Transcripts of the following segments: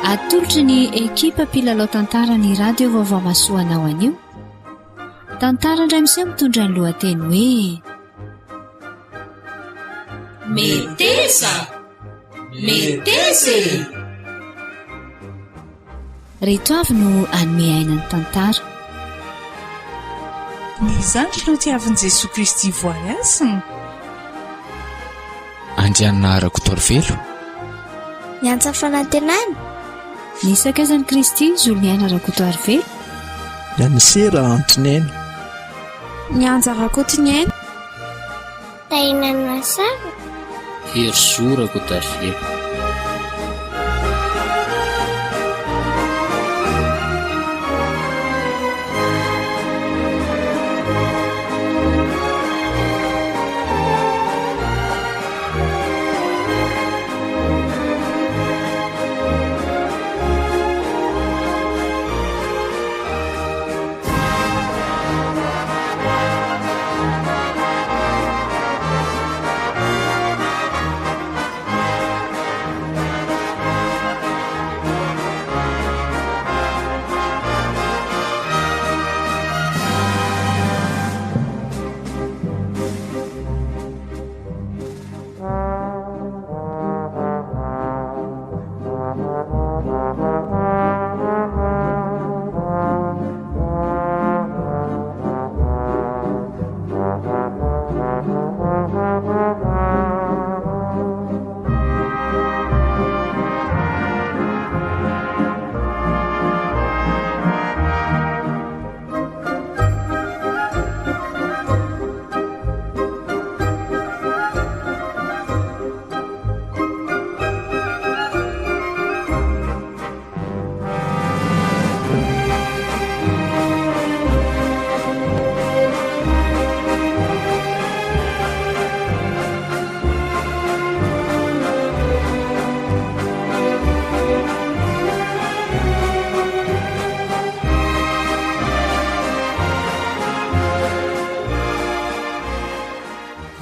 atolotry ny ekipa mpilalao tantara ny radio vaovao masoanao anio. Tantara indray misy mitondra ny lohateny hoe Meteza Meteze. reto avy no anome aina ny tantara. Ny zandry no tiavin'i Jesosy Kristy voany asiny. Andrianina ara-kotoro velo. Ny antsa fanantenana. Ny sakazan'i Kristy zolo ny aina ara-kotoro velo. Ny anisera antonyaina. Ny anjara-kotony aina. Tainany masava. Herzora kotoro velo.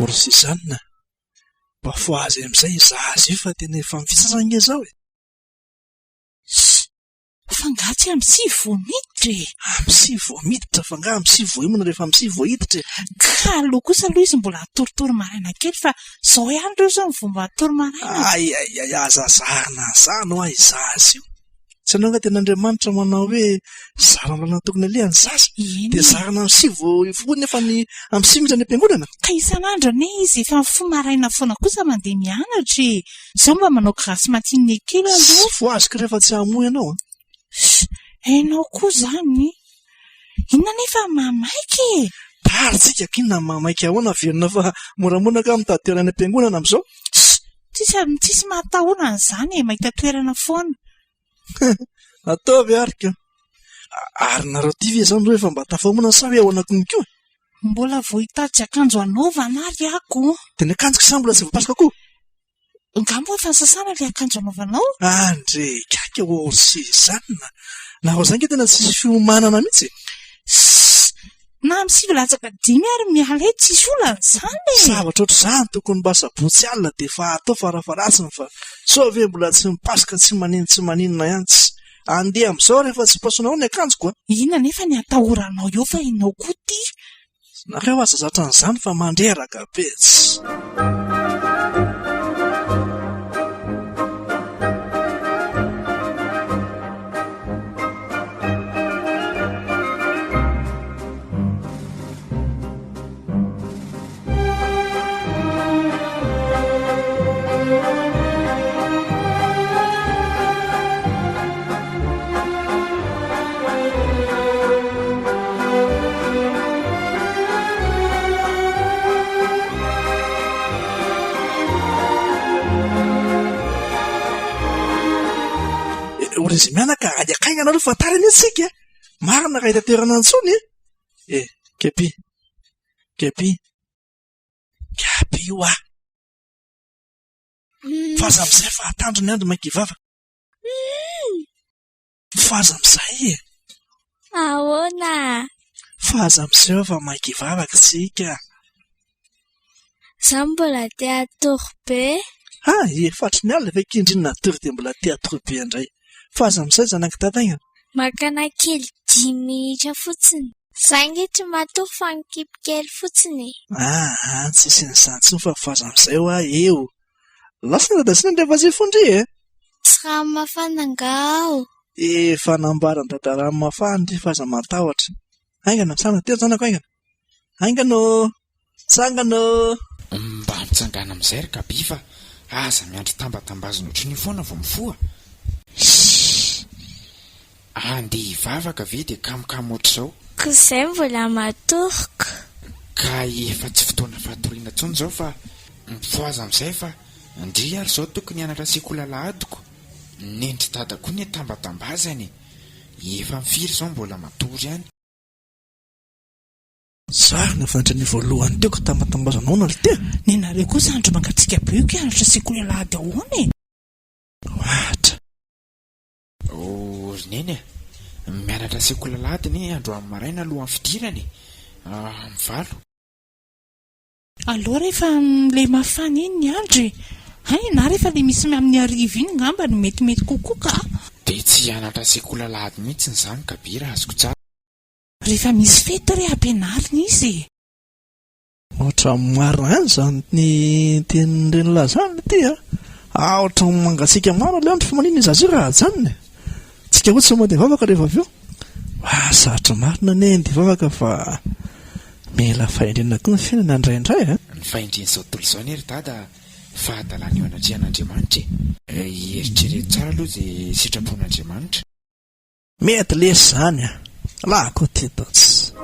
Orsy zanona mba foazy amin'izay izahazy io fa tena efa mifisasanga izao e. Fangatsy amin'ny sivy miditra e. Amin'ny sivy miditra fanga amin'ny sivy imona rehefa amin'ny sivy hiditra e. Ka aloha kosa aloha izy mbola atoritory maraina kely fa zao ihany ireo zao mivomba atory maraina. Ay azazahana zany ho izahazy io. Tsy anao nga tena Andriamanitra manao hoe zaranana tokony alehany zaza dia zarana amin'ny sivy foana nefa ny amin'ny sivy mihitsy any am-piangonana. Ka isan'andro ane izy efa mifoha maraina foana kosa mandeha mianatra e. Zao mba manao grasy matininy kely aloha. Foaziko rehefa tsy hamoy ianao. Hainao koa zany. Inona nefa mamaiky e. Taritsika kinona mamaiky ahoana averina fa moramora ka mitady toerana am-piangonana amin'izao. Tsisy mahatahorana zany e, mahita toerana foana. Ataovy arika. Ary nareo tivy izany reo efa mba tafamona sa hoe ahoana koa koa. Mbola vao hitady akanjo anaovana ary ako. Dia ny akanjoko sa mbola tsy voapasaka koa. Ngambo efa sasana le akanjo anaovanao. Andre kaka orsy zanona. Na ho zany ke tena tsisy fiomanana mihitsy. Na amin'ny sivy latsaka 5 ary miala tsisy olana zany e. Zavatra ohatr'izany tokony mba sabotsy alina dia fa atao farafaratsiny fa sao ve mbola tsy mipasaka tsy maninona ihany tsy andeha amin'izao rehefa tsy pasonao ny akanjoko. Inona nefa ny atahoranao eo fa inao koa ty. Nareo aza zatra an'izany fa mandreraka betsy. Orinzy mianaka ady akaigna anareo fa tary any antsika. Marina ka hita toerana antsony e. Kepi io ah. Faza amin'izay fa atandro ny andro maikivava. Faza amin'izay e. Ahoana? Faza amin'izay fa maikivavaka tsika. Zaho mbola te atory be. Efatry ny alina ve kindriny natory dia mbola te atory be indray. fa aza amin'izay zanaka tataingana. Makana kely 10 minitra fotsiny. Zay angetra matory fa nikipikely fotsiny. Tsisy nyzany tsy fa fa aza amin'izay ho eo. Lasa nadasina ndray vazifondry Tsy raha mafana ngao. Efa nambarany dadarany mafandry fa aza matahotra. Aingana tsana teo zanako aingana. Aingano tsangano. Mba mitsangana amin'izay ry kabi fa aza miandry tambatambazina ohatry ny foana vao mifoha. Andeha hivavaka ve dia kamokamo ohatr'izao. Ko izay mbola matoriko. Ka efa tsy fotoana fatoriana intsony izao fa mifoha aza amin'izay fa ndry ary izao tokony hianatra sekoly alahadiko. Nendry dadako ny tambatambazany. Efa mifiry izao mbola matory ihany. Zarina fanatra ny voalohany teo ka tambatambazana ahoana ry tea. Ny nareo kosa andro mangatsiaka be io kianatra sekoly alahady ahoana e. Ohatra. Neny mianatra sekoly alahady ny andro amin'ny maraina alohan'ny fidirany. Mivalo. Aloha rehefa le mafana iny ny andro na rehefa le misy amin'ny ariva iny ngamba ny metimety kokoa ka. Dia tsy hianatra sekoly alahady mihitsy izany kabi raha azoko tsara. Rehefa misy fety re ampianarina izy. Ohatra marina ihany izany ny tenin'ireny lazany ty ohatra mangatsiaka maro le andro fa manina izazy io raha ajanona. Tsika koa tsy mody vavaka rehefa avy eo. Sarotro marina ne dia vavaka fa mila fahendrena koa ny fiainana indraindray Ny fahendren'izao tontolo izao ny ry dada fahadalana eo anatrihan'Andriamanitra. Eritrereto tsara aloha izay sitrapon'Andriamanitra. Mety lesy izany laha koa tetatsy.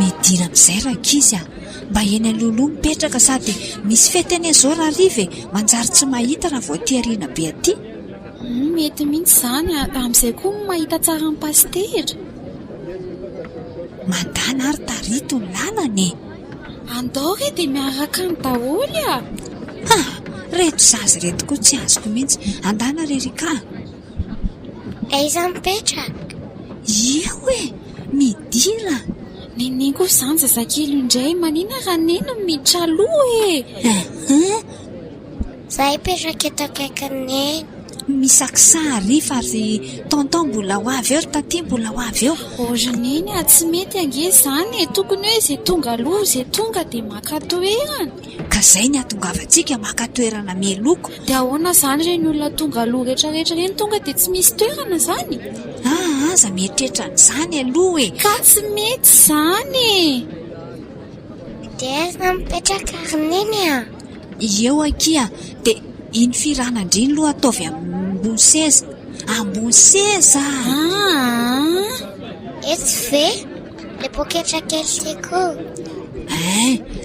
Medira amin'izay rakizy mba eny aloloha mipetraka sady misy fety eny izao raha rive manjary tsy mahita raha vao aty ariana be aty. Mety mihitsy izany amin'izay koa mahita tsara ny pastera. Mandana ary tarito ny lalany. Andao re dia miaraka ny daholy Reto zazy reto koa tsy azoko mihitsy. Andana rerika. Aiza mipetraka? Io midira. Neneny koa izany zazakely indray manina raha neno miditra aloha Zay petraka eto akaikineny. Misakisary fa ry tonton mbola ho avy eo ry taty mbola ho avy eo. Orineny tsy mety ange izany tokony hoe izay tonga aloha izay tonga dia maka toerana. Ka izay ny atongavantsika maka toerana meloko. Dia ahoana izany ireny olona tonga aloha rehetrarehetra ireny tonga dia tsy misy toerana izany. Aza mieritreritra n'izany aloha Ka tsy mety izany Dia aiza mipetraka rineny Eo akia dia iny firanandriny loha ataovy ambony seza. Ambony seza. Eto ve? Le poketra kely teko.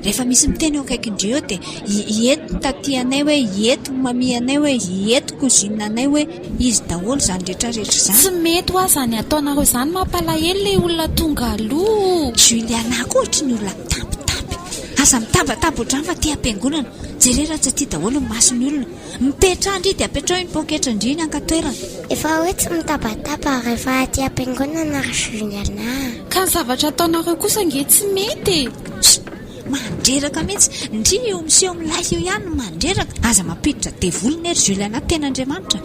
Rehefa misy miteny eo akaikindreo dia ieto taty anay hoe ieto mami anay hoe ieto kozina anay hoe izy daholo izany rehetrarehetra izany. Tsy mety ho aza ny ataonareo izany mampalahelo le olona tonga aloha. Juliana koa ohatra ny olona tampotampo. Aza mitambatabo ohatrany fa ty am-piangonana. Jerena tsy aty daholo ny masony olona. Mipetra andry dia apetrao ny poketra indriny ankatoerana. Efa hoe tsy mitabataba rehefa aty am-piangonana ry Juliana. Ka ny zavatra ataonareo kosa nge tsy mety. Mandreraka mihitsy ndry io miseho milay io ihany no mandreraka. Aza mampiditra devolona ery Juliana ten'Andriamanitra.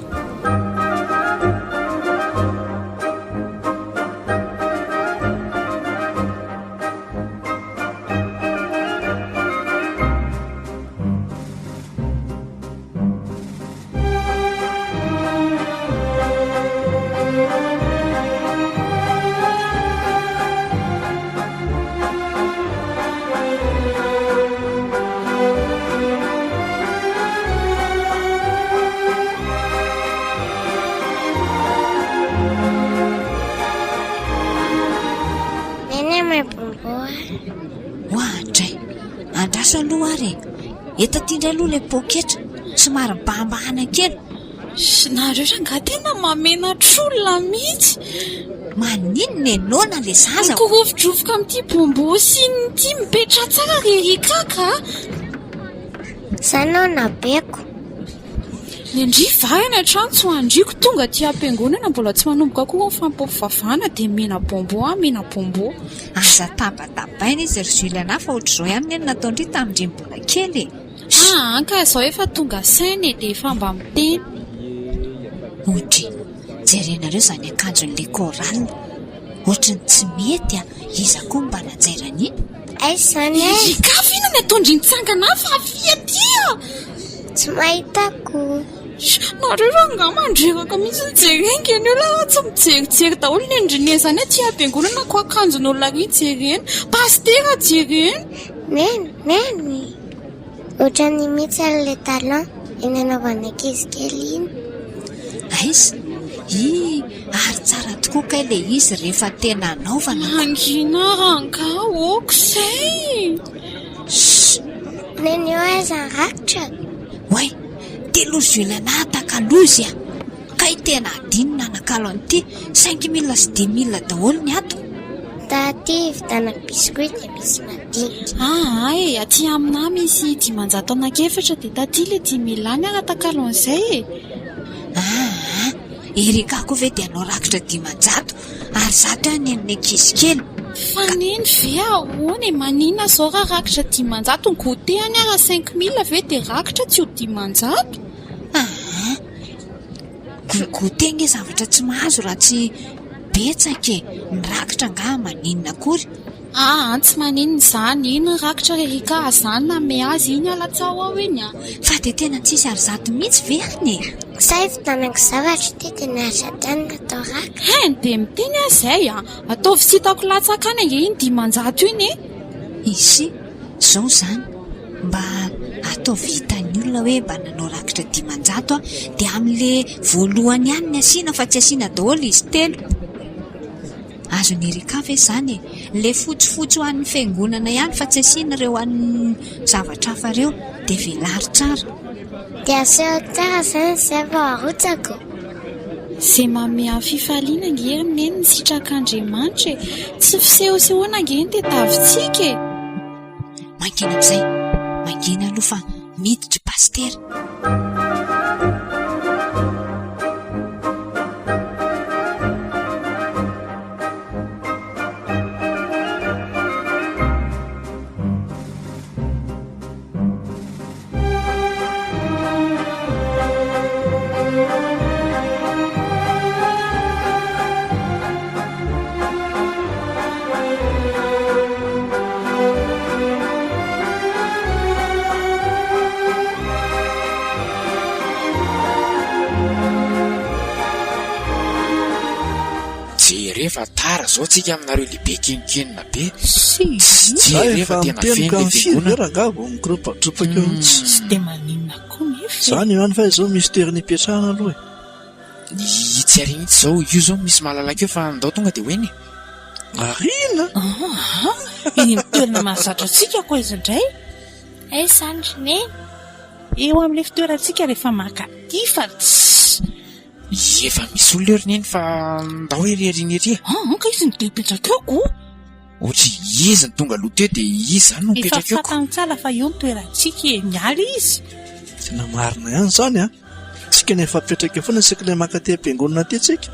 eto tiandra aloha ilay poketra somary mbahambahana kely. Nareo ranga tena mamenatr'olona mihitsy. Maninona enona le zaza? Korovidrovoka amin'ity bombo sy nyty mipetra tsara rerikaka. Zanao nabeko. Indri vahana trano tsy hoandriko tonga ty am-piangonana mbola tsy manomboka koa ny fampivavahana dia mena bombo mena bombo. Aza tabatabaina izy ry Juliana fa ohatr'izao ihany ny nataondry tamin'indry mbola kely. Anka izao efa tonga saina dia efa mba miteny. Ohatra jerenareo izany akanjon'ilay koralina ohatrany tsy mety iza koa mba najairany. Aizany Kafy ina ny ataondry nitsangana fa fiatia. Tsy mahitako. Nareo ranga mandreraka mihitsy nijerengany io laha tsy mijerijery daholo ny andrinezany aty am-piangonana ko akanjon'olona ry jerena pastera jerena. Neny ohatrany mihitsy an'ilay talon eny anaovana ankizy kely iny. Aiza ary tsara tokoa ka ilay izy rehefa tena anaovana. Angina ranga okizay. Neny eo aiza rakitra. Way telo Juliana takalozy ka tena adinina nakalo an'ity 5 000 sy 10 000 daholo ny ato. Taty vidana biskuit dia misy madinika. Aty amina misy 500 anakefatra dia taty ilay 10 000 any ara takalo an'izay. Erika koa ve dia anao rakitra 500 ary zato any amin'ny ankizy kely. Fa neny ve ahoana manina zao raha rakitra 500 gote any ara 5 000 ve dia rakitra tsy ho 500. Gote nge zavatra tsy mahazo raha tsy betsaka ny rakitra nga maninona akory. Tsy maninona izany iny rakitra rerika azany me azy iny alatsao ao eny. Fa dia tena tsisy ary zato mihitsy ve any. Zay vitanako zavatra ty niasa tany natao rakitra. Dia miteny azay ataovy sy hitako latsaka any ange iny 500 iny. Isy zao zany mba atao vitan'ny olona hoe mba nanao rakitra 500 dia amin'le voalohany ihany ny asiana fa tsy asiana daholo izy telo. Azo ny Erika ve izany le fotsifotsy ho an'ny fiangonana ihany fa tsy asiana ireo an'ny zavatra hafa ireo dia velary tsara. Dia aseho tsara izany izay vao arotsako. Izay manome fifaliana angeny neny ny sitrak'Andriamanitra tsy fisehosehoana angeny dia tavintsika. Mangina amin'izay mangina aloha fa miditra pastera. Rehefa tara zao tsika aminareo lehibe kenikenina be. Rehefa mitenoka amin'ny fiverangavo mikropatropaka eo mihitsy. Tsy dia maninona koa nefa. Izany ihany fa izao misy toerana ipetrahana aloha. Tsy arinitsy zao io zao misy malalaka eo fa andao tonga dia hoeny. Marina. Iny toerana mahazatra antsika koa izy indray. Izany neny. Eo amin'ilay fitoerantsika rehefa makaty fa efa misy olona eo neny fa ndao erierinery. Ka izy ny mipetraka eo koa. Ohatra izy ny tonga aloha teo dia izy izany no mipetraka eo. Efa fantany tsara fa eo ny toerantsika miala izy. Tena marina ihany izany tsika nefa mipetraka eo foana isika ilay makaty am-piangonana aty tsika.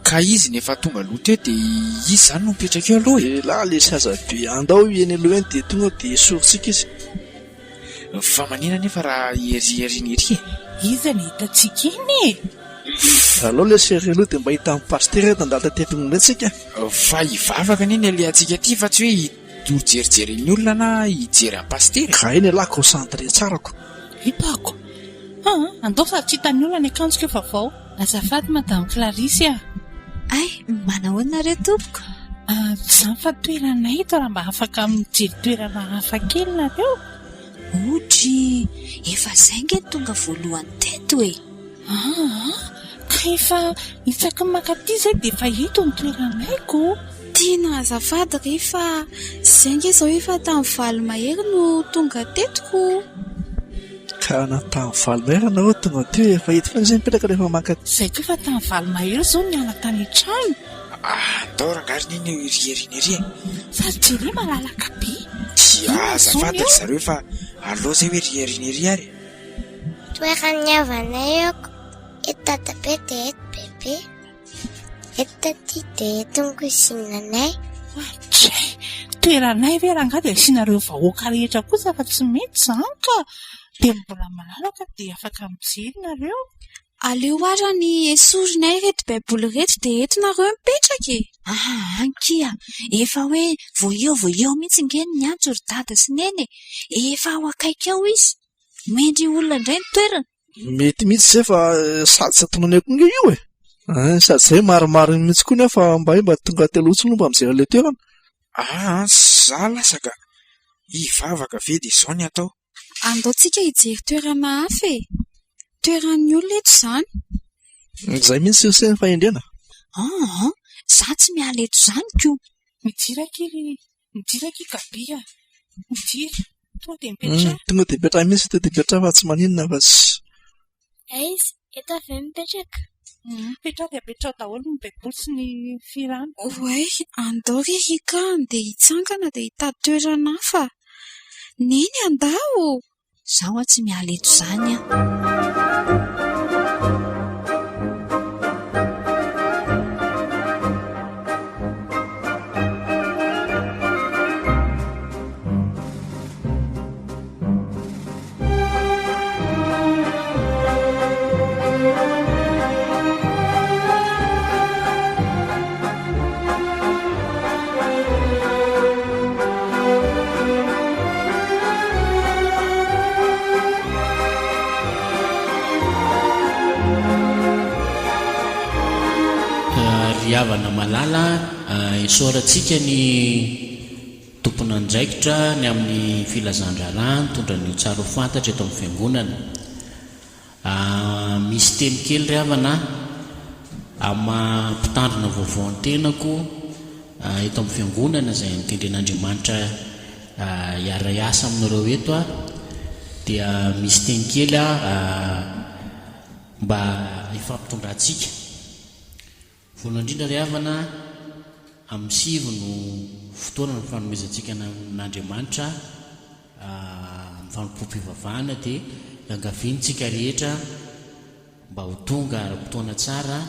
Ka izy nefa tonga aloha teo dia izy izany no mipetraka eo aloha. Laha ilay saza be andao eny aloha eny dia tonga dia sorintsika izy. Fa manina nefa raha erierinery. Izy ny hitantsika iny. Alao ilay sery aloha dia mba hita amin'ny pastera tandalita tepin'olona tsika. Fa hivavaka neny alehantsika aty fa tsy hoe hijerijery ny olona na hijery amin'ny pastera. Ka iny alako ho santre tsarako. Hitako. Andao sady tsy hitan'ny olona ny akanjoko efa vao. Azafady madame Clarisse. Manahoana re tompoko? Izany fa toeranay ito raha mba afaka mijery toerana hafa kely nareo. Ohatra efa izay nge tonga voalohany teto e. Ka efa hitsaky makaty izay dia efa hito ny toeranayko. Tiana azafady rehefa izay nge izao efa tamin'ny valo mahery no tonga tetiko. Ka tamin'ny valomaherana ho tonga teo efa hety foana izay mipetraka rehefa maka izay koa efa tamin'ny valomahery izao niala tany an-trano andao rangary niny irieriana ery sady jeri malalaka be aza fantatra zareo fa aloha zay hoe rieriana ery ary toerany havanay eoko eto tatabe dia eto bebe eto taty dia eto ny kozinanay atray toeranay ve rangaha dia asianareo vahoaka rehetra kosa fa tsy mety izany ka dia mbola malalaka dia afaka mijery nareo aleo ara ny esorinay reto baiboly reto dia eto nareo mipetraka ankia efa hoe voeo mihitsy ngeny ny antso ry dada sy neny efa ao akaiky ao izy mendry olona indray ny toerana mety mihitsy zay fa sady sy atonany akonga io sady zay maromaro mihitsy koa nefa mba tonga telotsy no mba mijery le toerana za lasaka hivavaka ve dia izao ny atao andaontsika hijery toerana hafa e toeran'ny olona eto izany izay mihitsy seseny fahendrena za tsy miala eto izany ko mijirakely gabia mijiry tonga dia mipetra tonga dia mipetra mihitsy to dia mipetra fa tsy maninona fa sy aizy eto avy mipetraka mipetra dia mipetra daholo ny baiboly sy ny firana oay andao ririka dia hitsangana dia hitady toerana hafa neny andao zaho tsy miala eto izany riavana malala isaorantsika ny tompona andraikitra ny amin'ny filazandrarany tondra ny tsara ho fantatra eto amin'ny fiangonana misy teny kely riavana mampitandrina vaovao ny tenako eto amin'ny fiangonana izay mitendren'Andriamanitra hiara-iasa aminareo eto dia misy teny kely mba hifampitondrantsika voalohany indrindra riavana amin'ny sivy no fotoana ny fanomezantsika n'Andriamanitra amin'ny fanompoam-pivavahana dia iangaviantsika rehetra mba ho tonga ara-potoana tsara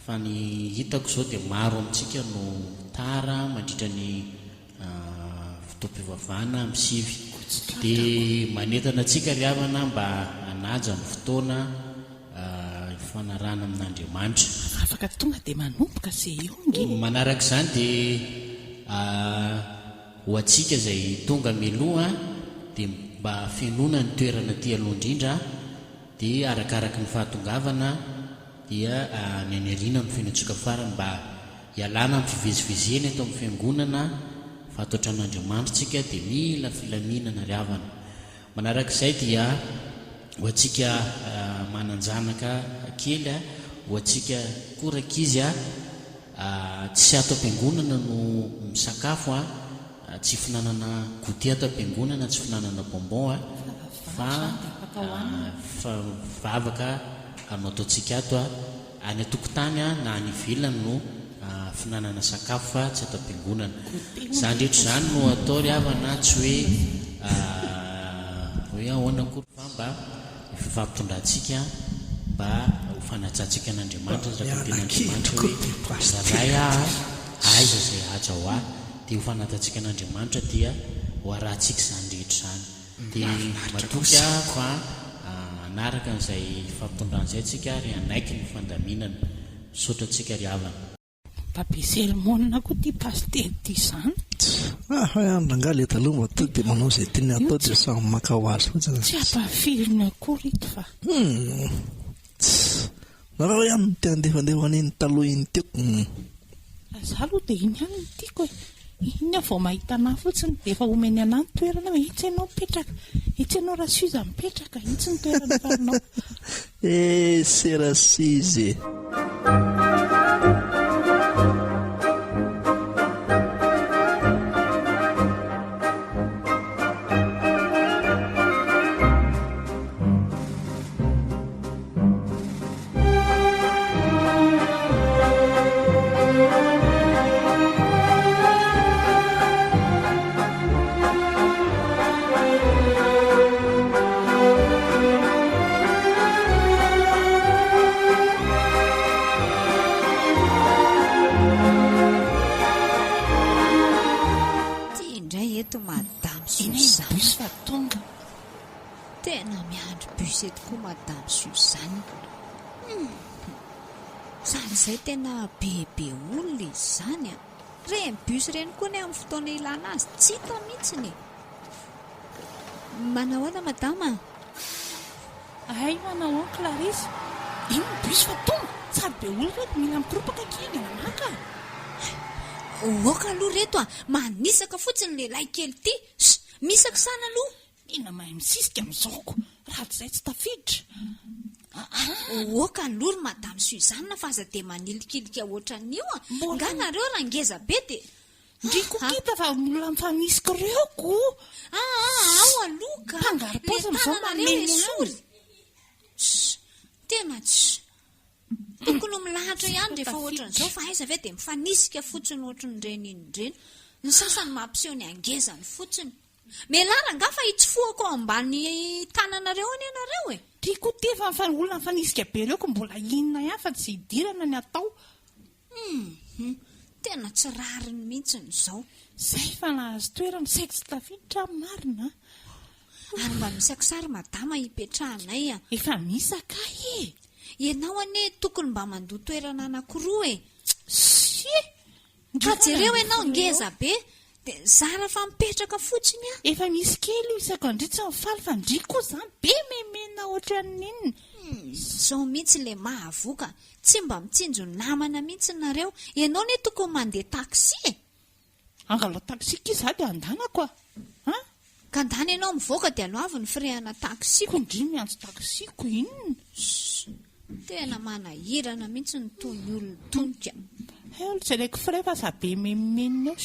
fa ny hitako izao dia maro amintsika no tara mandritra ny fotoam-pivavahana amin'ny sivy dia manentana antsika riavana mba hanaja ny fotoana fanarana amin'Andriamanitra afaka tonga dia manomboka izay eo manaraka izany dia ho antsika izay tonga miloha dia mba fianona ny toerana ty aloha indrindra dia arakaraka ny fahatongavana dia ny aneriana ny fiainantsika farany mba hialana amin'ny fivezivezena eto amin'ny fiangonana fahatotran'Andriamanitra tsika dia mila filaminana riavana manaraka izay dia ho antsika mananjanaka kely ho antsika korakizy tsy ato am-piangonana no misakafo tsy finanana goûter ato am-piangonana tsy finanana bonbon fa vavaka anao ataontsika ato any atokotany na any ivelany no finanana sakafo fa tsy ato am-piangonana izany rehetra izany no atao riavana tsy hoe ahoana kory fa mba fampitondrantsika mba ho fanatsantsika n'Andriamanitra zakaten'Andriamanitra hoe zaray aiza zay aja ho dia ho fanatsantsika n'Andriamanitra dia ho arahantsika izany rehetra izany dia matoky fa anaraka n'izay fampitondran'izay tsika ary anaiky ny fandaminana sotra antsika riavana babe sermonina koa ty paster ty izany andrangaha le taloha mba to dia manao izay tiany atao dia samy maka ho azy fotsiny tsy ampafirina akory ito fa nareo ihany no te andefandefa an'iny taloha iny tiako za aloha dia iny ihany ny tiako iny vao mahita anahy fotsiny dia efa omeny anahy ny toerana hoe itsy ianao mipetraka itsy ianao rasiza mipetraka itsy ny toerana farinao serasizy Tena miandry bus tokoa madame Suzanne. Sary izay tena bebe olona izy izany a. Reny bus reny koa ny amin'ny fotoana ilana azy tsy hita mihitsiny. Manao ahoana madama? Ay, manao ahoana Clarisse? Ino ny bus fa tonga? Sady be olona reto mila mikoropaka kely anaka. Oka aloha reto a, manisaka fotsiny lehilahy kely ity. Misaka sana aloha. Ina mahay misisika amin'izao raha izay tsy tafiditra. Oka aloha madame Suzanne fa aza dia manilikilika ohatran'io a. Nga nareo raha ngeza be dia ndriko kita fa olona mifanisika reoko. Ao aloha ka. Mpangarom-paoza amin'izao mameno sory. Tena tsy. Tokony milahatra ihany rehefa ohatran'izao fa aiza ve dia mifanisika fotsiny ohatran'ireny indreny. Ny sasany mampiseho ny angezany fotsiny. Melara nga fa hitsofoako ambany tananareo any ianareo e. Tiako tefa olona mifanisika be reoko mbola inona ihany fa tsy hidirana ny atao. Tena tsy rariny mihitsiny izao. Zay fa nahazo toerana saika tsy tafiditra marina. Ary mba misaka sary madama hipetrahanay a. Efa misaka e. Ianao ane tokony mba mandoa toerana anankiroa e. Ka jereo ianao ngeza be dia zara fa mipetraka fotsiny a. Efa misy kely io isaka indray tsy mifaly fa ndriko izany be memena ohatran'inona. Zao mihitsy le mahavoka. Tsy mba mitsinjo namana mihitsy nareo. Ianao ne tokony mandeha taksi e. Angalao taksi kiza dia andanako a. Ka andany ianao mivoaka dia aloavy ny firehana taksi. Kondry miantso taksiko inona. Tena manahirana mihitsy ny tony olona tonika. Olo tsy reko fray fa sabe memena eo.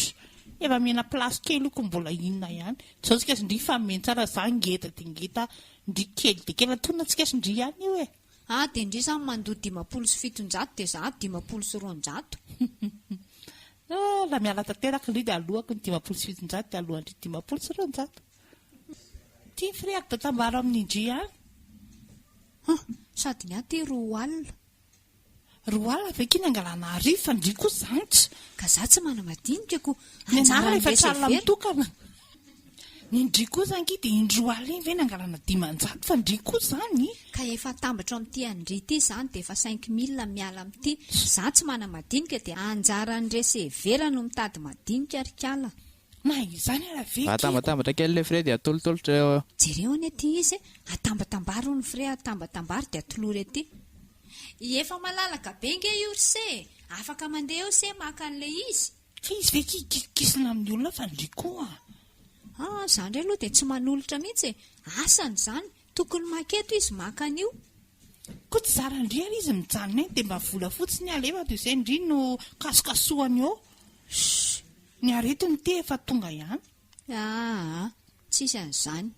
Efa mena plasy kely ko mbola inona ihany. Tsy tsika sindry fa mena tsara za ngeta dia ngeta ndry kely dia kely atona tsika sindry ihany io e. Dia ndry izany mandoa 570 dia za 520. La miala tanteraka indray dia alohako ny 570 dia alohandry 520. Tia firehako da tambara amin'ny indry ihany. Sady ny aty roa alina. Roa alina ve kiny angalana arivo fa ndry koa izany tsy. Ka za tsy mana-madinika ko. Ny anarana efa tralina mitokana. Ny ndry koa izany ki dia indroa alina iny ve ny angalana 500 fa ndry koa izany. Ka efa tambatra amin'ity andry ity izany dia efa 5,000 miala amin'ity. Za tsy mana-madinika dia anjaran'ny resevera no mitady madinika rikala. Na izany ara ve atambatambatra kely le fre dia atolotolotra eo. Jereo any aty izy atambatambaro ny fre atambatambaro dia atolory aty. Efa malalaka be nge io se. Afaka mandeha eo se maka an'ilay izy. Fa izy ve kisina amin'ny olona fa ndry koa. Izany re aloha dia tsy manolotra mihitsy e. Asany izany. Tokony maketo izy maka an'io. Koa tsy zara ndry ary izy mijanona eny dia mba vola fotsiny alefa dia izay ndry no kasokasohany eo. Ny aretiny te efa tonga ihany. Tsisy an'izany.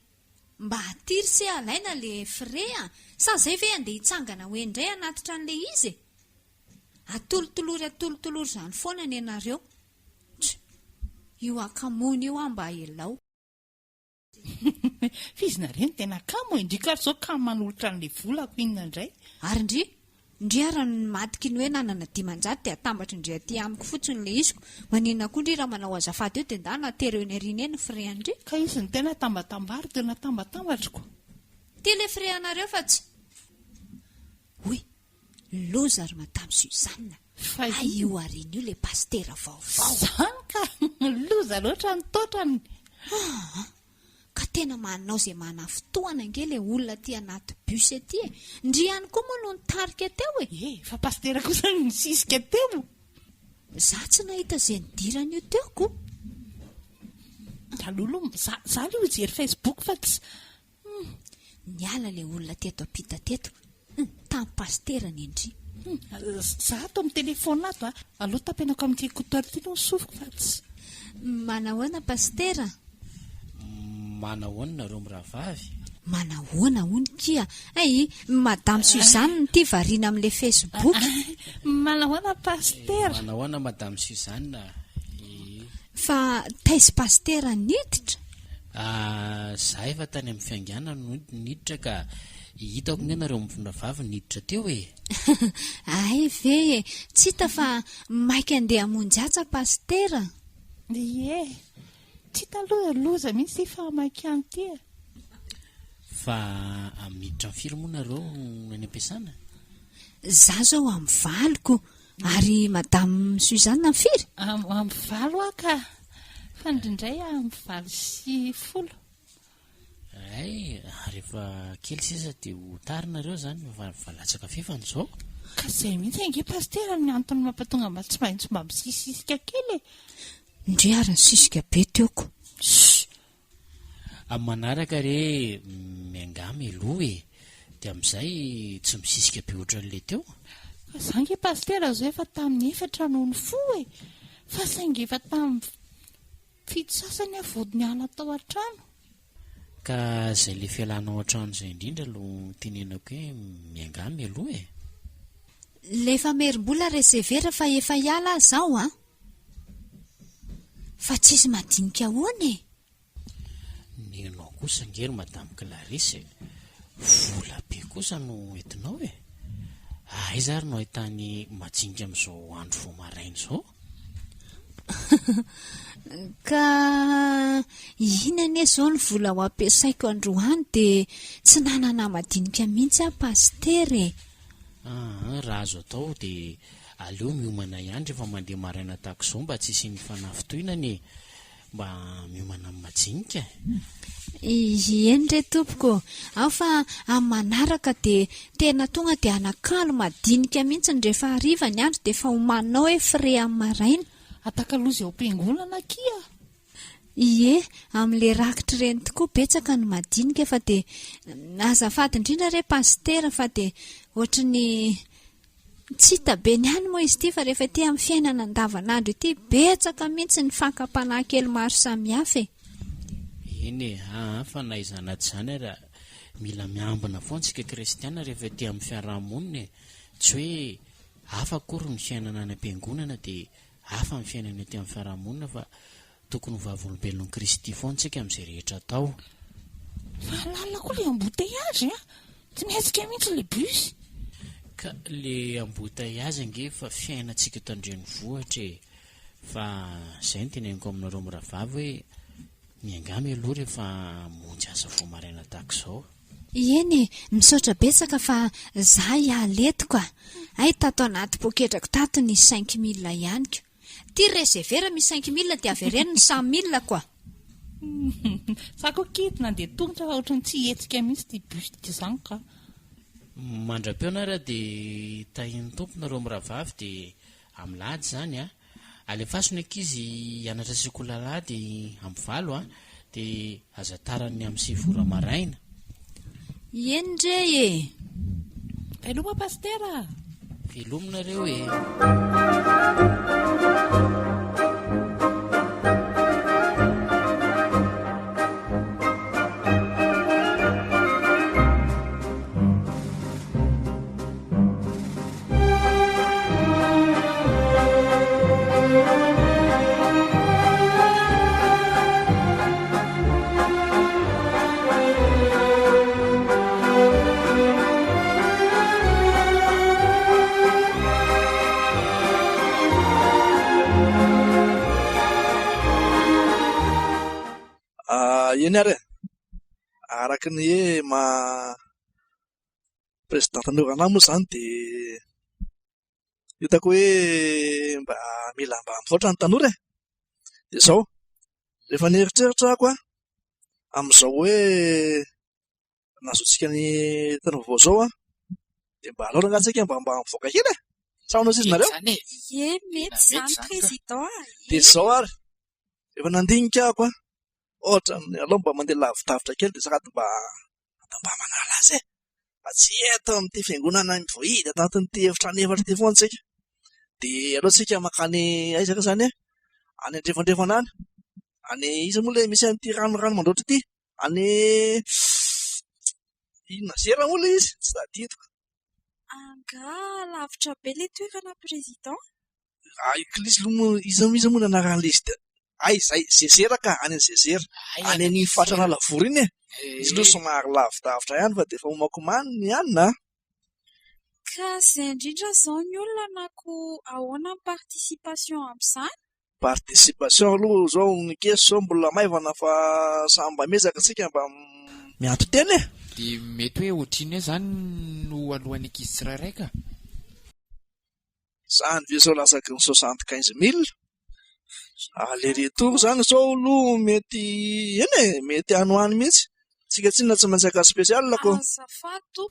Mba hatiry se alaina le frea. Sa zay ve andeha hitsangana hoe indray anatitra an'ilay izy. Atolotolory izany foana ny ianareo. Io akamony io mba elao. Fizina reny tena kamo indrika ary izao kamo manolotra an'ilay volako inona indray. Ary ndry ara ny matiky ny hoe nanana 500 dia atambatra indray aty amiko fotsiny le iziko. Maninona koa ndry raha manao azafady eo dia nda natereo ny ariana eny fre andry. Ka izy ny tena tambatambary tena tambatambatriko. Ty le fre anareo fa tsy. Oy, loza ary madame Suzanne. Io arina io le pastera vaovao. Zany ka loza loatra ny totrany. Ka tena manao izay manafotoana nge le olona aty anaty bus aty e. Ndry ihany koa moa no nitarika teo e. Fa pastera kosa ny nisisika teo. Za tsy nahita izay nidirana io teoko. Talolo za le hijery Facebook fa tsy. Niala le olona teto apita teto. Tamin'ny pastera ny indry. Za ato amin'ny telefona ato aloha tapenako amin'ity écouteur ity no sofiko fa tsy. Manahoana pastera? Manahoana nareo mirahavavy? Manahoana hono kia. Madame Suzanne ty variana amin'ilay Facebook. Manahoana pastera? Manahoana madame Suzanne? Fa taizy pastera niditra? Za efa tany amin'ny fiangiana niditra ka hitako ny nareo mivondravavy niditra teo e. Ay ve e, tsy hita fa maika andeha hamonjy pastera. Tsy taloha loza mihitsy fa maika anty. fa amiditra ny firy moa nareo any am-piasana? Za zao amin'ny valiko ary madame Suzanne amin'ny firy? Amin'ny valo aka fa indrindray amin'ny valo sy folo. Ay, rehefa kely sisa dia ho tarinareo zany valatsaka fefany zao. Ka izay mihitsy ange pastera ny antony mampatonga mba tsy maintsy mba misisisika kely. Ndre ary ny sisika be teoko. Amin'ny manaraka re miangamy aloha dia amin'izay tsy misisika be ohatran'ilay teo. Ka zange pastera zao efa tamin'ny 4 noho ny fo fa saingy efa tamin'ny fito sasany avodiny ala tao an-trano. Ka izay le fialanao an-trano izay indrindra no tenenako hoe miangamy aloha Le famerim-bola resevera fa efa hiala zao fa tsisy madinika ahoana nenao kosa ngery madame Clarisse, vola be kosa no entinao aiza ary no ahitany majinika amin'izao andro vao maraina izao? Ka inane zao ny vola ho ampiasaiko androany dia tsy nanana madinika mihitsy pastery. Raha azo atao dia aleo miomana ihany rehefa mandeha maraina tahaka izao mba tsy isian'ny fanafitoinany mba miomana amin'ny majinika. Eny re tompoko, ao fa amin'ny manaraka dia tena tonga dia anakalo madinika mihitsy rehefa hariva ny andro dia efa homaninao fre amin'ny maraina. Atakalozy ao am-piangonana kia. Ie, amin'ilay rakitra ireny tokoa betsaka ny madinika fa dia azafady indrindra re pastera fa dia ohatrany tsy hita be ny any moa izy ity fa rehefa ety amin'ny fiainana andavanandro ity betsaka mihitsy ny fankam-panahy kely maro samihafa. Eny fa na izana tsy izany raha mila miambina foana tsika kristiana rehefa ety amin'ny fiarahamonina tsy hoe hafa akory ny fiainana any am-piangonana dia hafa ny fiainana ety amin'ny fiarahamonina fa tokony ho vavolombelon'ny Kristy foana tsika amin'izay rehetra atao. Fa lalina koa le embouteillage tsy mihetsika mihitsy le bus. Ka le embouteillage ange fa fiainantsika eto an-drenivohitra fa izay ny teneniko aminareo miravavy hoe miangamy aloha rehefa monjy asa vao maraina tahaka izao. Eny misaotra betsaka fa za hialetiko ay tato anaty poketrako tato ny 5 000 ihany ko. Ty resevera misy 5 000 dia avereny ny 100 000 koa. Sako kity nandeha tongotra fa ohatrany tsy hetsika mihitsy ty bus ty zany ka. Mandra-peo na raha dia tahin'ny tomponareo miravavy dia amin'ny lahady zany alefasony ankizy hianatra sekolalady amin'ny valo dia azatarany amin'ny 9 vora maraina. Eny re Veloma pastera. Velominareo eny ary araka ny hoe presidenta Novana moa zany dia hitako hoe mba mila mba mivoatra ny tanora dia izao rehefa nieritreritra ako amin'izao hoe nazotsika ny tany vaovao zao dia mba aleo rangatsika mba mivoaka kely saonao sisy nareo Ie, mety zany président. dia izao ary rehefa nandinika ako ohatra alao mba mandeha lavidavitra kely dia sakaty mba manala azy fa tsy eto amin'ity fiangonana voahidy anatin'ity efitrano efatra ity foana tsika dia aleo tsika makany aizaka zany any andrefandrefana any iza moa le misy an'ity rano mandroatra ity any inona zera moa le izy tsy tadidiko Anga lavitra be le toerana président. Eklisy iza moa nanarana le izy dia zay zezera ka any an zezera any any fatrana lavory iny izy aloha somary lavidavitra ihany fa dia efa homakomaniny ihany na Ka izay indrindra zao ny olona na ko ahoana ny participation amin'izany? participation aloha zao ny keso zao mbola maivana fa samy mba miezaka tsika mba mianto teny dia mety hoe ohatriny hoe zany no alohan'ny ankizy tsirairay ka zany ve zao lasaky ny 75 000 le retour zany zao aloha mety mety anoany mihitsy tsika tsinona tsy maintsy aka spesial ko azafady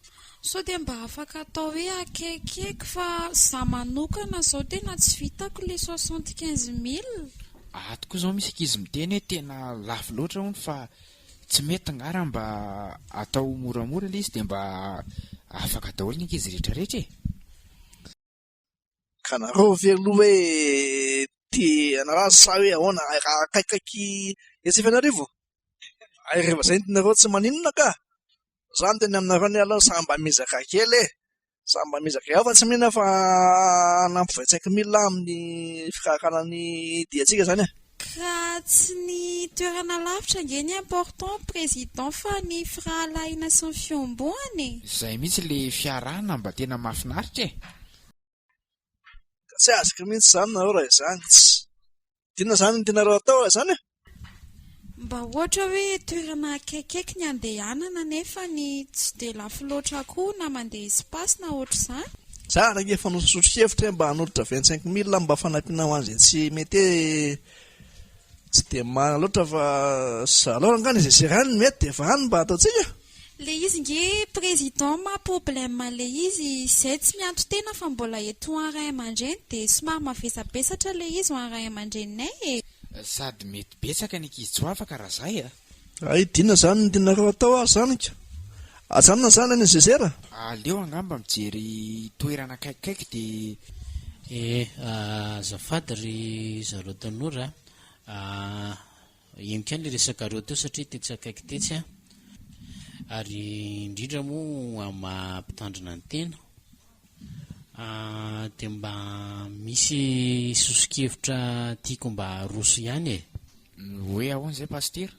sao dia mba afaka atao hoe akekikeky fa za manokana zao tena tsy vitako le 75 000 atoko zao misy ankizy miteny hoe tena lafo loatra hony fa tsy mety ngara mba atao moramora le izy dia mba afaka daholo ny ankizy rehetrarehetra ka nareo veloha hoe tia anarazy sa hoe ahoana akaikaiky etsifanarivo ay rehefa zay ntinareo tsy maninona ka zany teny aminareo ny aloha samba mizaka kely samba mizaka fa tsy minina fa nampy 25 000 amin'ny fikarakarany diatsika zany ka tsy ny toerana lavitra nge ny important président fa ny firahalaina sy ny fiomboany zay mihitsy le fiarahana mba tena mahafinaritra ka tsy azoko mihitsy zany nareo raha izany tsy tiana zany ny tianareo atao raha izany mba ohatra hoe toerana akekikeky ny andehanana nefa ny tsy dia lafo loatra koa na mandeha espace na ohatra izany za raha efa nosotro hevitra mba hanolotra 25 000 mba fanampiana ho an'izay tsy mety tsy dia mana loatra fa zalao angana izay zerany mety dia vany mba ataontsika le izy nge président ma problème le izy izay tsy mianto tena fa mbola eto en ray aman-dreny dia somary mavesabesatra le izy ho en ray aman-dreninay sady mety betsaka ny ankizy tsy ho afaka raha zay ay diana zany ny tianareo atao azy zany ka ajanona zany any zezera aleo angamba mijery toerana akaikikaiky dia azafady ry zareo tanora emika ny le resakareo teo satria tetsy akaiky tetsy ary indrindra moa mampitandrina ny tena dia mba misy sosikevitra tiako mba roso ihany hoe ahoana zay paster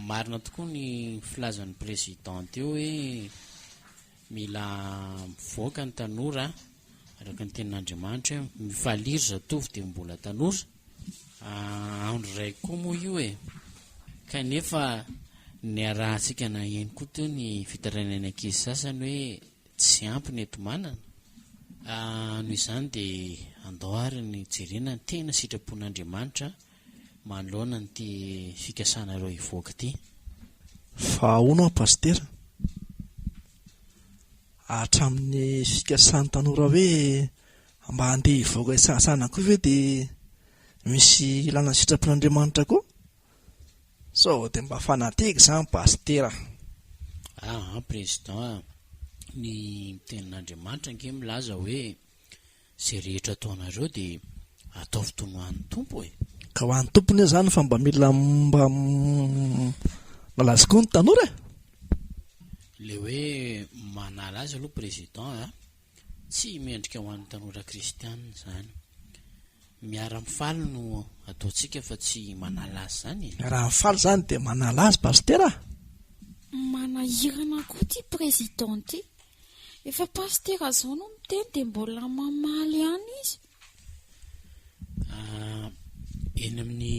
marina tokoa ny filazan'ny président teo hoe mila mivoaka ny tanora araka ny tenin'Andriamanitra hoe mifaliry zatovy dia mbola tanora andro ray koa moa io kanefa ny arahantsika na eny koa teo ny fitarainany ankizy sasany hoe tsy ampy ny eto manana noho izany dia andao ary ny jerena ny tena sitrapon'Andriamanitra manoloana ny ty fikasana ireo ivoaka ty fa ahoana pastera hatramin'ny fikasany tanora hoe mba handeha ivoaka isasana koa ve dia misy ilana sitrapon'Andriamanitra koa sao dia mba fanateka zany pastera président ny tenin'Andriamanitra nge milaza hoe zay rehetra ataonareo dia ataovy toy ny hoan'ny tompo ka ho an'ny tompony zany fa mba mila mba malaza koa ny tanora le hoe manala azy aloha président tsy miendrika ho an'ny tanora kristianina zany miara mifaly no ataontsika fa tsy manala azy zany raha mifaly zany dia manala azy pastera manahirana koa ty président ty efa pastera zao no miteny dia mbola mamaly ihany izy eny amin'ny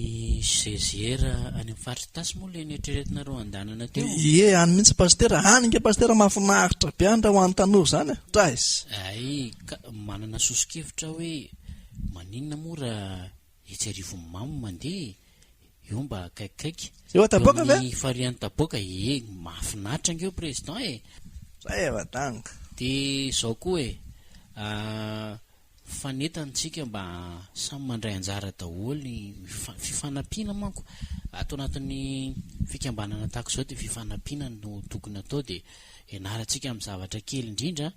zezera any amin'ny faritry tasy moa le netreretinareo andanana teo any mihitsy pastera any nge pastera mahafinaritra be andra ho an'ny tanora zany traz ay manana sosikevitra hoe maninona moa raha etsy arivon'ny mamo mandeha io mba akaikikaiky eo ataboaka ve farian'ny taboaka mahafinaritra ngeo président zay evatanga dia zao koa fanentantsika mba samy mandray anjara daholo ny fifanampiana manko ato anatin'ny fikambanana tahaka izao dia fifanampiana no tokony atao dia ianarantsika amin'ny zavatra kely indrindra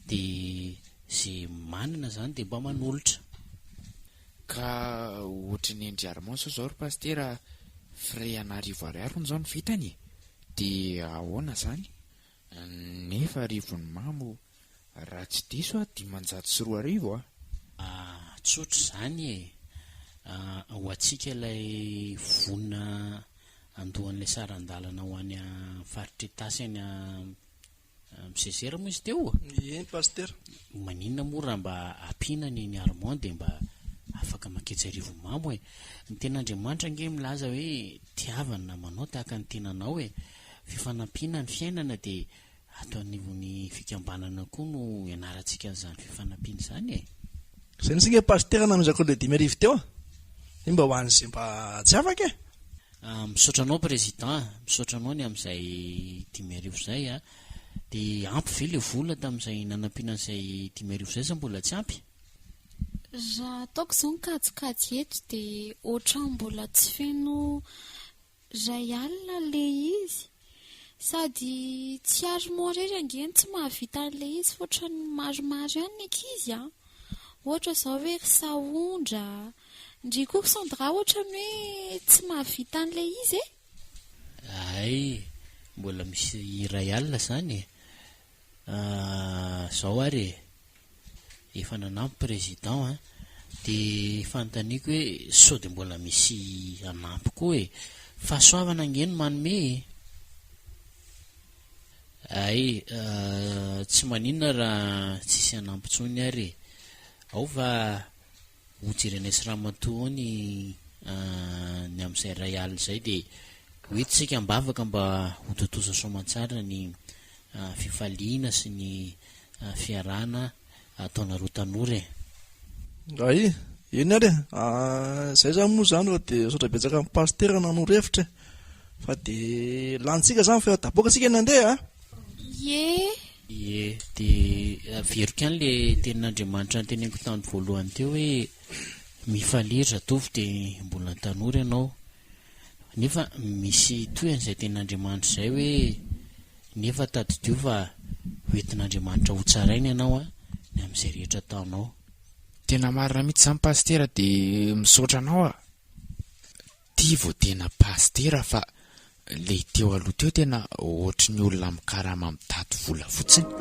dia zay manana zany dia mba manolotra ka ohatra ny endriarymao sao zao ry pastera fray anarivo ariary zao ny vitany dia ahoana zany nefa arivon'ny mamo raha tsy diso 540 tsotra zany ho antsika ilay vonina andohan'ilay sarandalana ho any faritry tasy any misesera moa izy teo pastera maninona moa raha mba ampiana ny armand dia mba afaka maketsy arivon'ny mamo ny ten'Andriamanitra nge milaza hoe tiavana namanao tahaka ny tenanao fifanampiana ny fiainana dia ataon'ivony fikambanana koa no ianarantsika n'izany fifanampiana izany e. Izay nisika pasteur namizako le 10,000 teo a mba hoan'izay mba tsy afaka e. Misaotranao président, misaotranao ny amin'izay 10,000 izay a, dia ampy ve le vola tamin'izay nanampiana an'izay 10,000 izay sa mbola tsy ampy? Raha ataoko izao nikajikajy eto dia ohatran'ny mbola tsy feno 2,000 le izy, sady tsy ary morery angeny tsy mahavita an'le izy fotrany maromaro ihany ny ankizy a. Ohatra izao hoe sahondra ndry koa sandra ohatrany hoe tsy mahavita an'le izy e. Ay, mbola misy 2,000 izany zao ary efa nanampy président a, dia fanontaniako hoe sao dia mbola misy anampy koa e, fahasoavana angeny manome. Ay, tsy maninona raha tsisy anampy tsony ary, ao va hojerenay sy ramatoa ny amin'izay 2,000 izay dia hoentsika mbavaka mba hototoza soamantsara ny fifaliana sy ny fiarana ataonareo tanora e. Ay, eny ary izay zany moa zany fa dia saotra betsaka amin'ny pasteur nanoro-hevitra fa dia lantsika zany fa daboaka antsika ny andeha a. Ie, dia veriko ihany le tenin'Andriamanitra nyteneniko tany voalohany teo hoe mifaliry zatovy dia mbola tanora ianao, nefa misy toyan'izay tenin'Andriamanitra izay hoe nefa tadidio fa hoentin'Andriamanitra ho tsaraina ianao a ny amin'izay rehetra ataonao. Tena marina mihitsy izany pasteur dia misaotra anao a. Tia vao tena pasteur fa le teo aloha teo tena ohatry ny olona mikarama mitady vola fotsiny.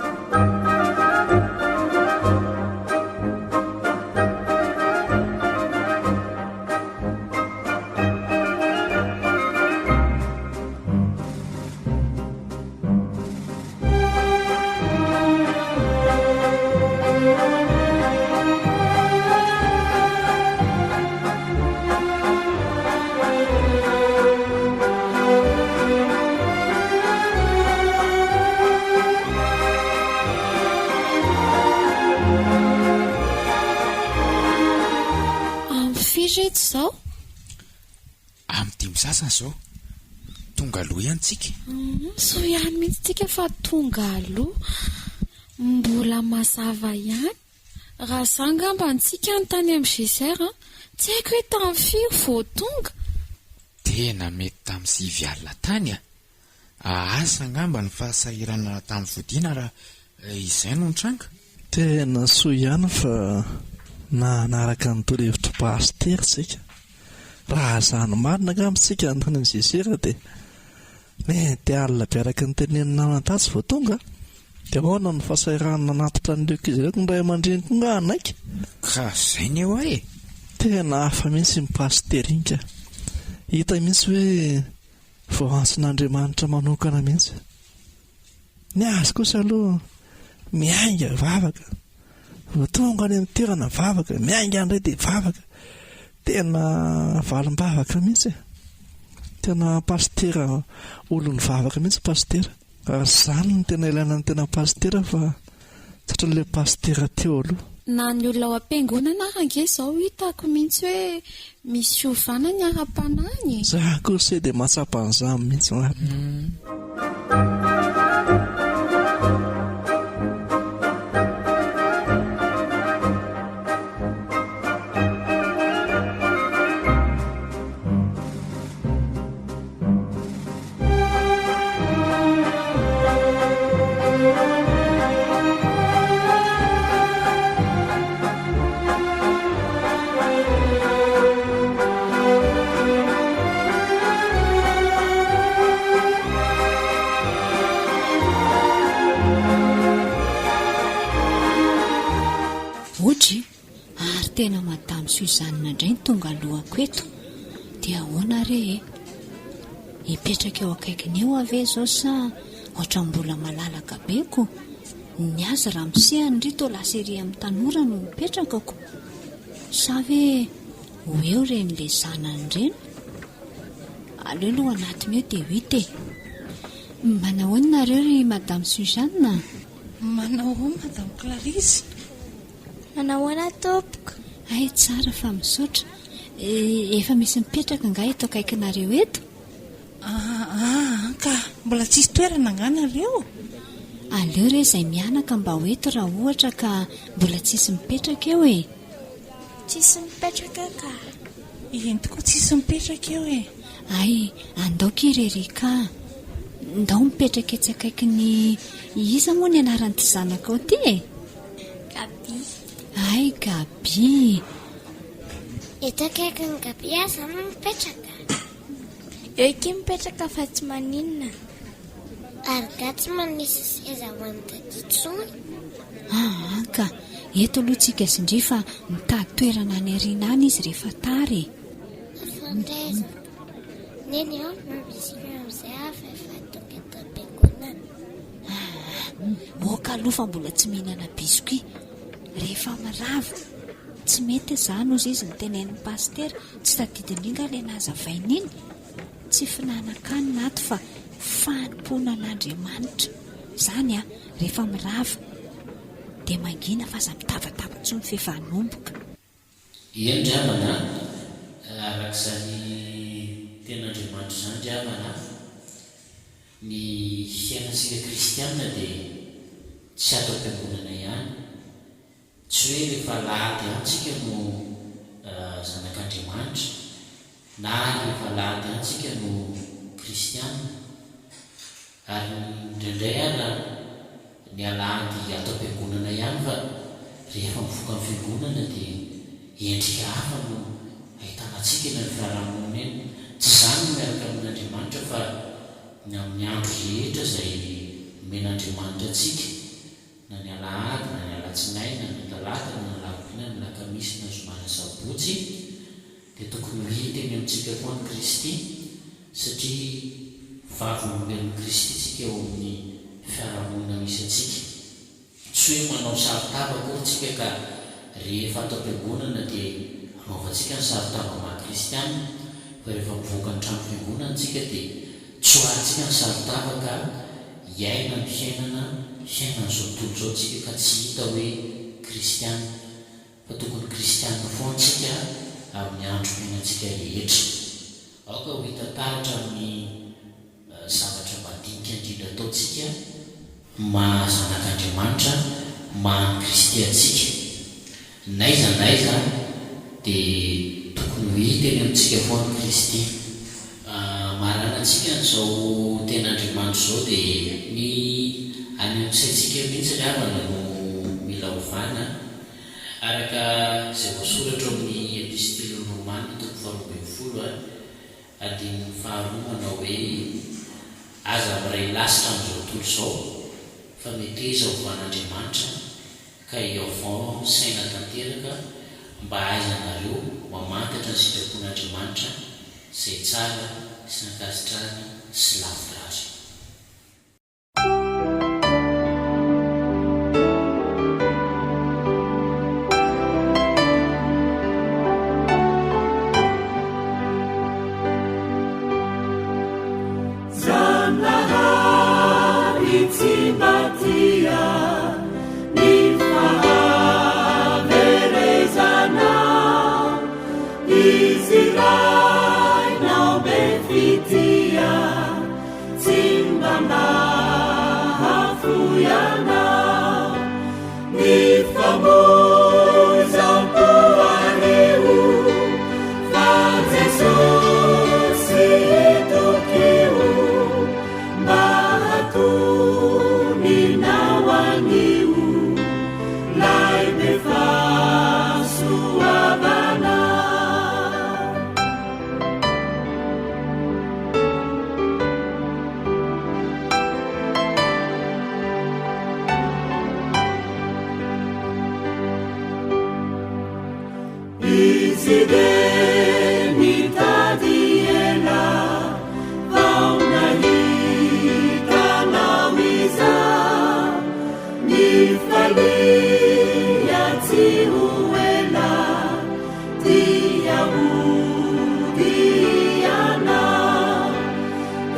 Reto zao amin'ny 10 sasany zao tonga aloha ihany tsika. So ihany mihitsy tsika fa tonga aloha, mbola mazava ihany. Raha izany ngamba antsika ny tany amin'ny Géser tsy haiko hoe tamin'ny firy vao tonga. Tena mety tamin'ny 9 tany a. Asa ngamba ny fahasahirana tamin'ny vodiana raha izay no nitranga. Tena so ihany fa na anaraka ny torohevitra pasteur tsika. Raha zany marina ngambitsika ny tany amin'ny Géser dia mety alina bearaka ny tenenina nanatasy vao tonga dia ahoana ny fahasahirana natitra an'ireo ankizy ireo ny ray aman-dreny koa nga anaiky. Ka izay ny eo e. Tena hafa mihitsy ny pasteur iny ka. Hita mihitsy hoe vao antsin'Andriamanitra manokana mihitsy. Ny azy kosa aloha miainga vavaka, vao tonga any amin'ny toerana vavaka, miainga andray dia vavaka. Tena valim-bavaka mihitsy. Tena pasteur olony vavaka mihitsy pasteur. Ary izany ny tena ilaina ny tena pasteur fa satria ilay pasteur teo aloha. Na ny olona ao am-piangonana ange izao hitako mihitsy hoe misy fiovana ny ara-panahy. Za kosa dia mahatsapa an'izany mihitsy marina. Ary tena madamo Suzanne indray ny tonga alohako eto dia ahoana re hipetraka eo akaikiny eo ave zao sa ohatra mbola malalaka beko ny azy raha misehany rito lasery amin'ny tanora no mipetraka ko sa ve ho eo reny le zanany reny aleo aloha anaty meo dia hita Manahoana nareo ry madame Suzanne? Manao madame Clarisse? Manahoana tompoko? Ay tsara fa misaotra. Efa misy mipetraka nga eto akaikinareo eto? Ka mbola tsisy toerana nga nareo? Aleo re izay mianaka mba ho eto raha ohatra ka mbola tsisy mipetraka eo e. Tsisy mipetraka ka? Eny tokoa tsisy mipetraka eo e. Ay, andao kirery ka. Ndao mipetraka etsy akaikin'ny iza moa ny anaran'ity zanaka ao ty e? Gabi. Ay, Gabi. Eto akaikin'ny Gabi aza no mipetraka? Eo iky mipetraka fa tsy maninona. Ary ka tsy manisy seza ho an'ny daditsony? Ka eto aloha tsika sindry fa mitady toerana any ariana any izy rehefa tary. Fandreza. Neny ao no misy amin'izay hafa efa tonga eto am-piangonana. Moka aloha fa mbola tsy mihinana biscuit. Rehefa mirava tsy mety izany ozy izy nitenen'ny pastera tsy tadidiny inga ilay nazavaina iny. Tsy finanankanina ato fa fanomponan'Andriamanitra. Izany rehefa mirava dia mangina fa aza mitavatava tsy ny fefanomboka. Endramana arak'izany ten'Andriamanitra izany dramana ny fiainantsika kristianina dia tsy ato am-piangonana ihany. Tsy hoe rehefa lahady antsika no zanak'Andriamanitra na rehefa lahady antsika no kristianina. Ary indraindray ara ny alahady ato am-piangonana ihany fa rehefa mivoaka amin'ny fiangonana dia endrika hafa no ahitana antsika eny amin'ny fiarahamonina eny. Tsy izany no miaraka amin'Andriamanitra fa ny amin'ny andro rehetra izay omen'Andriamanitra antsika, na ny alahady na ny alatsinainy na ny talata na ny alarobia na ny alakamisy na zoma na sabotsy dia tokony ho hita eny amintsika koa ny Kristy, satria vavolombelon'ny Kristy tsika eo amin'ny fiarahamonina misy antsika. Tsy hoe manao saritava koa tsika ka rehefa ato am-piangonana dia anaovantsika ny saritava maha-kristianina, fa rehefa mivoaka ny trano fiangonana tsika dia tsy hoantsika ny saritava ka hiaina ny fiainan'izao tontolo izao tsika ka tsy hita hoe kristianina, fa tokony kristianina foana tsika amin'ny andro fiainantsika rehetra. Aoka ho hita taratra amin'ny zavatra madinika indrindra ataontsika mahazanak'Andriamanitra, mahany Kristy antsika. Naiza dia tokony ho hita eny amintsika foana Kristy. Marana antsika n'izao ten'Andriamanitra izao dia ny any amin'saintsika mihitsy ramana no mila ovana araka izay voasoratra amin'ny epistily Romana 12:20 andininy faharoa manao hoe aza miray lasitra amin'izao tontolo izao fa meteza ovan'Andriamanitra ka hiaovao saina tanteraka mba aizanareo mamantatra ny sitrapon'Andriamanitra izay tsara sy nakasitrahany sy lavitra azy.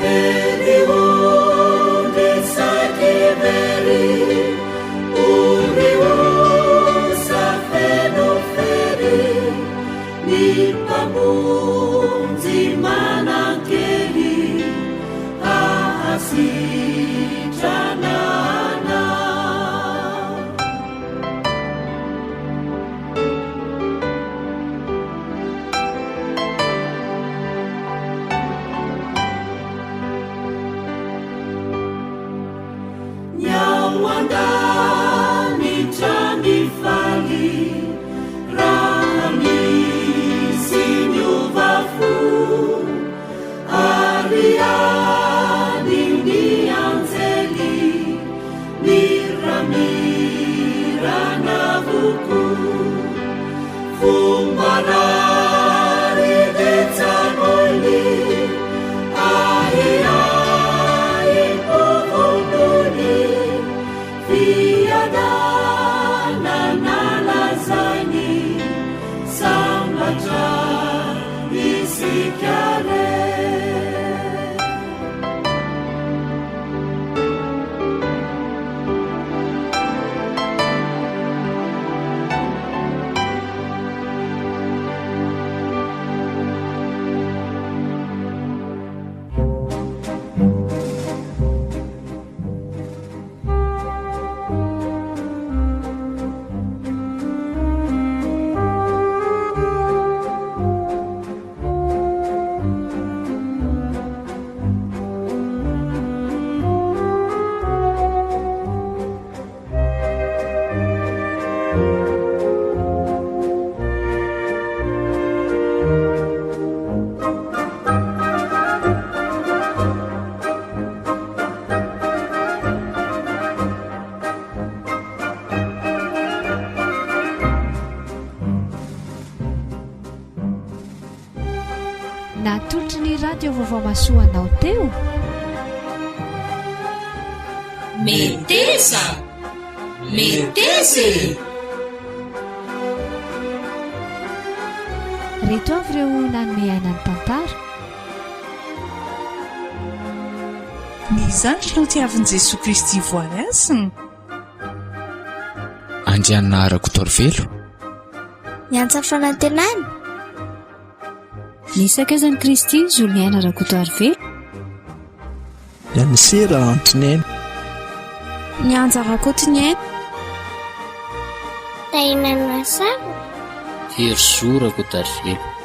Edi natolotry ny radio vaovao masoanao teo meteza meteze reto avy ireo nanome aina ny tantara ny zandry no tiavin'i Jesosy Kristy voalasiny andrianina arako torvelo miantsa fanantenana ny sakazan'i Kristy Juliana Rakotoarvelo Yanisera Antonena ny anja Rakotoiniaina Tainana Sara Herzora Rakotoarvelo